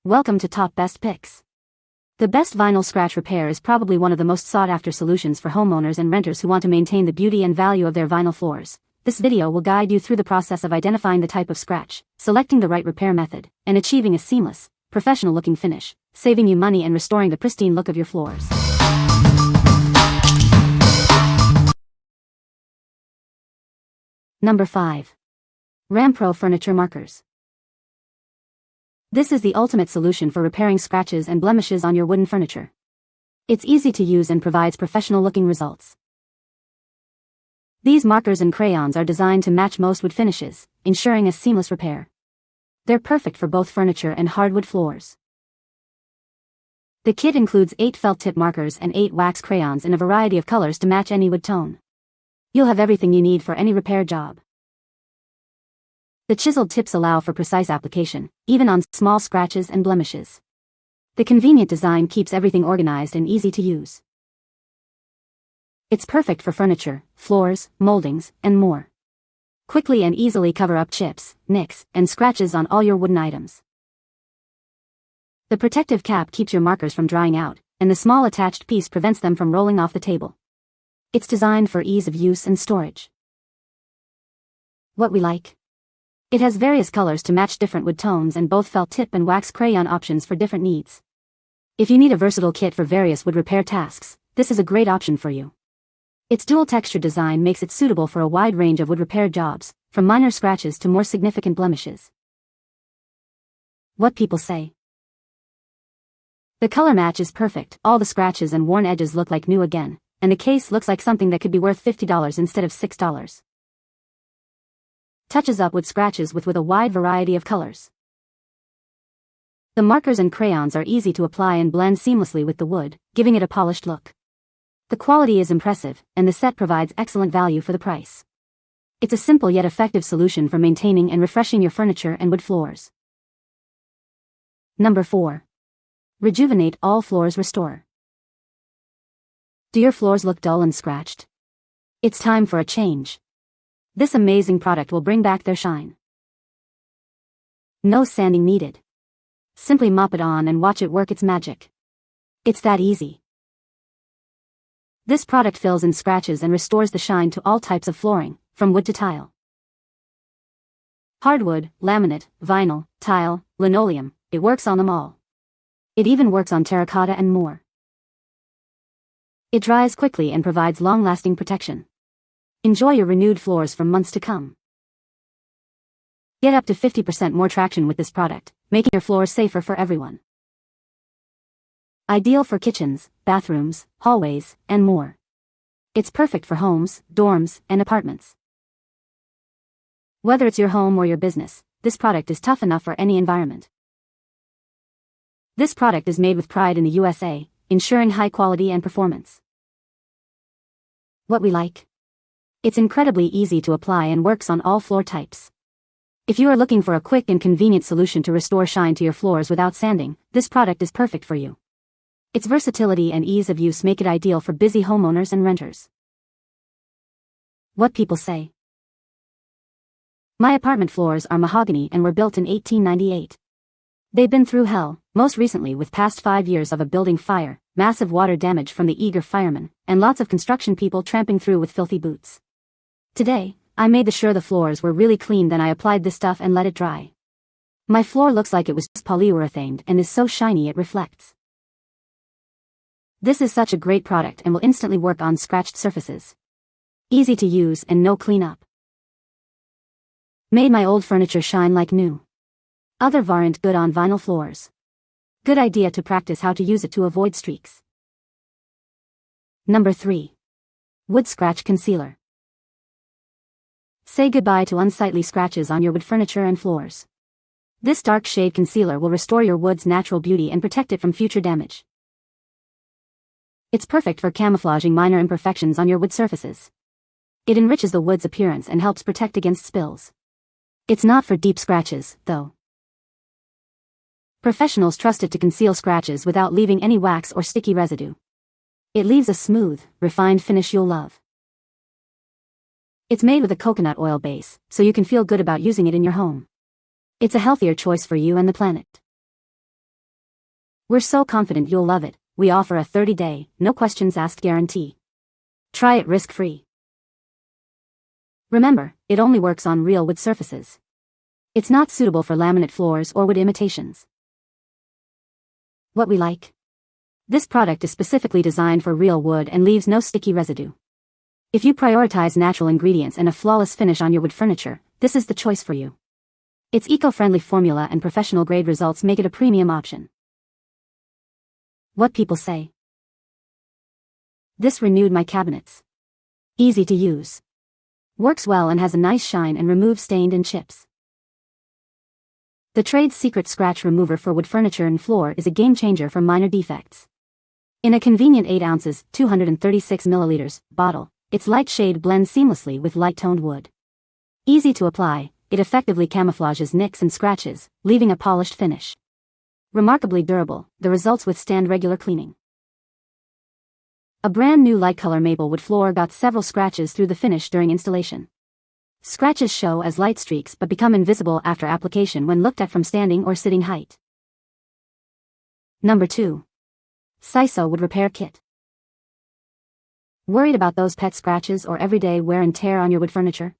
Welcome to Top Best Picks. The best vinyl scratch repair is probably one of the most sought-after solutions for homeowners and renters who want to maintain the beauty and value of their vinyl floors. This video will guide you through the process of identifying the type of scratch, selecting the right repair method, and achieving a seamless, professional-looking finish, saving you money and restoring the pristine look of your floors. Number 5. RamPro Furniture Markers. This is the ultimate solution for repairing scratches and blemishes on your wooden furniture. It's easy to use and provides professional-looking results. These markers and crayons are designed to match most wood finishes, ensuring a seamless repair. They're perfect for both furniture and hardwood floors. The kit includes 8 felt tip markers and 8 wax crayons in a variety of colors to match any wood tone. You'll have everything you need for any repair job. The chiseled tips allow for precise application, even on small scratches and blemishes. The convenient design keeps everything organized and easy to use. It's perfect for furniture, floors, moldings, and more. Quickly and easily cover up chips, nicks, and scratches on all your wooden items. The protective cap keeps your markers from drying out, and the small attached piece prevents them from rolling off the table. It's designed for ease of use and storage. What we like. It has various colors to match different wood tones and both felt tip and wax crayon options for different needs. If you need a versatile kit for various wood repair tasks, this is a great option for you. Its dual texture design makes it suitable for a wide range of wood repair jobs, from minor scratches to more significant blemishes. What people say. The color match is perfect, all the scratches and worn edges look like new again, and the case looks like something that could be worth $50 instead of $6. Touches up wood scratches with a wide variety of colors. The markers and crayons are easy to apply and blend seamlessly with the wood, giving it a polished look. The quality is impressive, and the set provides excellent value for the price. It's a simple yet effective solution for maintaining and refreshing your furniture and wood floors. Number 4. Rejuvenate All Floors Restore. Do your floors look dull and scratched? It's time for a change. This amazing product will bring back their shine. No sanding needed. Simply mop it on and watch it work its magic. It's that easy. This product fills in scratches and restores the shine to all types of flooring, from wood to tile. Hardwood, laminate, vinyl, tile, linoleum, it works on them all. It even works on terracotta and more. It dries quickly and provides long-lasting protection. Enjoy your renewed floors for months to come. Get up to 50% more traction with this product, making your floors safer for everyone. Ideal for kitchens, bathrooms, hallways, and more. It's perfect for homes, dorms, and apartments. Whether it's your home or your business, this product is tough enough for any environment. This product is made with pride in the USA, ensuring high quality and performance. What we like. It's incredibly easy to apply and works on all floor types. If you are looking for a quick and convenient solution to restore shine to your floors without sanding, this product is perfect for you. Its versatility and ease of use make it ideal for busy homeowners and renters. What people say. My apartment floors are mahogany and were built in 1898. They've been through hell, most recently with past 5 years of a building fire, massive water damage from the eager firemen, and lots of construction people tramping through with filthy boots. Today, I made sure the floors were really clean, then I applied this stuff and let it dry. My floor looks like it was polyurethaned and is so shiny it reflects. This is such a great product and will instantly work on scratched surfaces. Easy to use and no cleanup. Made my old furniture shine like new. Other variant good on vinyl floors. Good idea to practice how to use it to avoid streaks. Number 3. WoodScratch Concealer. Say goodbye to unsightly scratches on your wood furniture and floors. This dark shade concealer will restore your wood's natural beauty and protect it from future damage. It's perfect for camouflaging minor imperfections on your wood surfaces. It enriches the wood's appearance and helps protect against spills. It's not for deep scratches, though. Professionals trust it to conceal scratches without leaving any wax or sticky residue. It leaves a smooth, refined finish you'll love. It's made with a coconut oil base, so you can feel good about using it in your home. It's a healthier choice for you and the planet. We're so confident you'll love it, we offer a 30-day, no questions asked guarantee. Try it risk-free. Remember, it only works on real wood surfaces. It's not suitable for laminate floors or wood imitations. What we like? This product is specifically designed for real wood and leaves no sticky residue. If you prioritize natural ingredients and a flawless finish on your wood furniture, this is the choice for you. Its eco-friendly formula and professional-grade results make it a premium option. What people say? This renewed my cabinets. Easy to use. Works well and has a nice shine and removes stained and chips. The trade's secret scratch remover for wood furniture and floor is a game changer for minor defects. In a convenient 8 ounces, 236 milliliters, bottle, its light shade blends seamlessly with light-toned wood. Easy to apply, it effectively camouflages nicks and scratches, leaving a polished finish. Remarkably durable, the results withstand regular cleaning. A brand new light color maple wood floor got several scratches through the finish during installation. Scratches show as light streaks but become invisible after application when looked at from standing or sitting height. Number 2. SEISSO Wood Repair Kit. Worried about those pet scratches or everyday wear and tear on your wood furniture?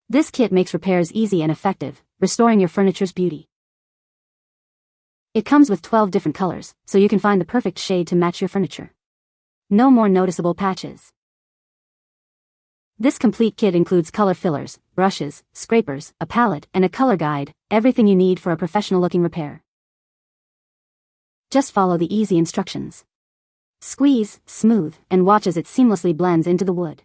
This kit makes repairs easy and effective, restoring your furniture's beauty. It comes with 12 different colors, so you can find the perfect shade to match your furniture. No more noticeable patches. This complete kit includes color fillers, brushes, scrapers, a palette, and a color guide, everything you need for a professional-looking repair. Just follow the easy instructions. Squeeze, smooth, and watch as it seamlessly blends into the wood.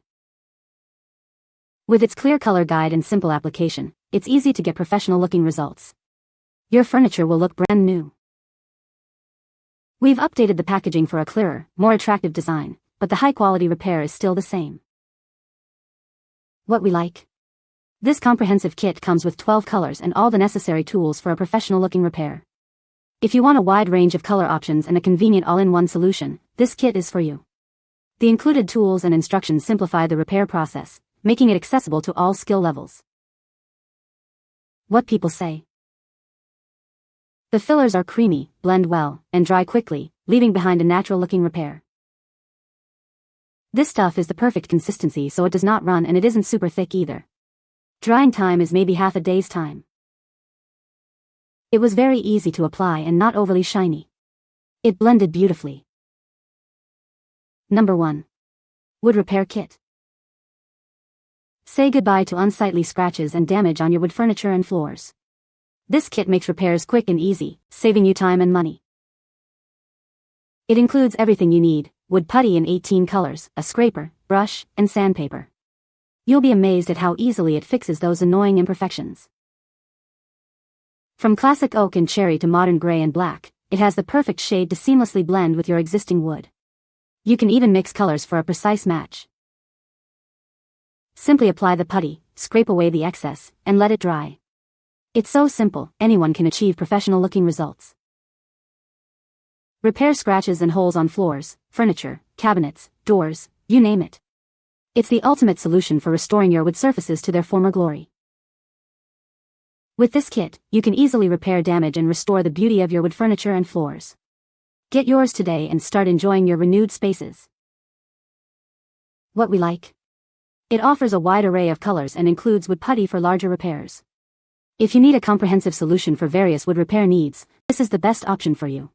With its clear color guide and simple application, it's easy to get professional-looking results. Your furniture will look brand new. We've updated the packaging for a clearer, more attractive design, but the high-quality repair is still the same. What we like? This comprehensive kit comes with 12 colors and all the necessary tools for a professional-looking repair. If you want a wide range of color options and a convenient all-in-one solution, this kit is for you. The included tools and instructions simplify the repair process, making it accessible to all skill levels. What people say? The fillers are creamy, blend well, and dry quickly, leaving behind a natural-looking repair. This stuff is the perfect consistency so it does not run and it isn't super thick either. Drying time is maybe half a day's time. It was very easy to apply and not overly shiny. It blended beautifully. Number 1. Wood Repair Kit. Say goodbye to unsightly scratches and damage on your wood furniture and floors. This kit makes repairs quick and easy, saving you time and money. It includes everything you need: wood putty in 18 colors, a scraper, brush, and sandpaper. You'll be amazed at how easily it fixes those annoying imperfections. From classic oak and cherry to modern gray and black, it has the perfect shade to seamlessly blend with your existing wood. You can even mix colors for a precise match. Simply apply the putty, scrape away the excess, and let it dry. It's so simple, anyone can achieve professional-looking results. Repair scratches and holes on floors, furniture, cabinets, doors, you name it. It's the ultimate solution for restoring your wood surfaces to their former glory. With this kit, you can easily repair damage and restore the beauty of your wood furniture and floors. Get yours today and start enjoying your renewed spaces. What we like? It offers a wide array of colors and includes wood putty for larger repairs. If you need a comprehensive solution for various wood repair needs, this is the best option for you.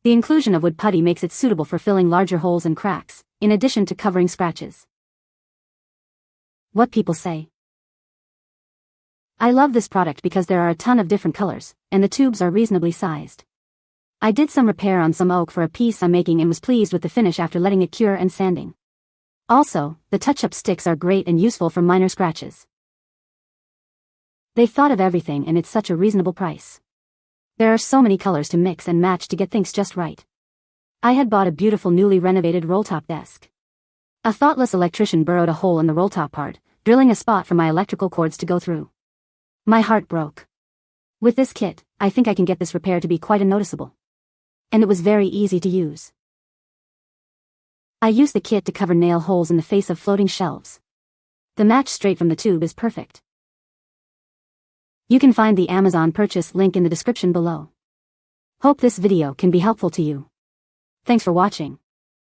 The inclusion of wood putty makes it suitable for filling larger holes and cracks, in addition to covering scratches. What people say? I love this product because there are a ton of different colors, and the tubes are reasonably sized. I did some repair on some oak for a piece I'm making and was pleased with the finish after letting it cure and sanding. Also, the touch-up sticks are great and useful for minor scratches. They've thought of everything and it's such a reasonable price. There are so many colors to mix and match to get things just right. I had bought a beautiful newly renovated roll-top desk. A thoughtless electrician burrowed a hole in the roll-top part, drilling a spot for my electrical cords to go through. My heart broke. With this kit, I think I can get this repair to be quite unnoticeable. And it was very easy to use. I used the kit to cover nail holes in the face of floating shelves. The match straight from the tube is perfect. You can find the Amazon purchase link in the description below. Hope this video can be helpful to you. Thanks for watching.